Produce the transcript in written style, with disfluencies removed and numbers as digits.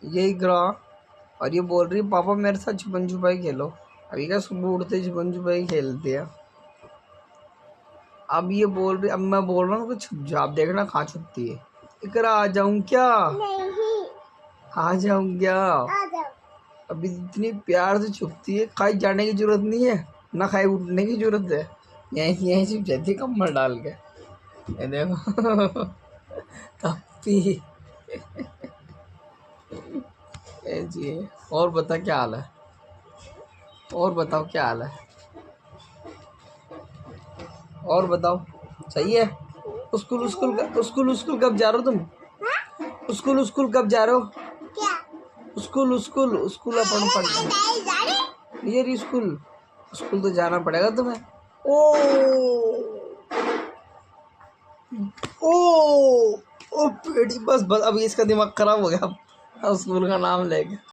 यही गिरा। और ये बोल रही है पापा मेरे साथ छुपन छुपाई खेलो। अभी क्या सुबह उठते छुपन छुपाई खेलती है। अब ये बोल रही, अब मैं बोल रहा हूँ कि छुप जा, आप देखना कहाँ छुपती है। इकरा आ जाऊं क्या? नहीं। आ जाऊं क्या? आ जाओ। अभी इतनी प्यार से छुपती है, खाई जाने की जरूरत नहीं है, ना खाई उठने की जरूरत है। यहीं यहीं छुप जाती है कम्बल डाल के। ये देखो कप्पी। ये जी। और बता क्या हाल है? और बताओ क्या हाल है? और बताओ सही है? स्कूल कब जा रहे हो तुम? स्कूल कब जा रहे हो? क्या? स्कूल अपन पढ़ ये स्कूल तो जाना पड़ेगा तुम्हें। ओ ओ ओ पेटी, बस अब इसका दिमाग खराब हो गया अब स्कूल का नाम लेके।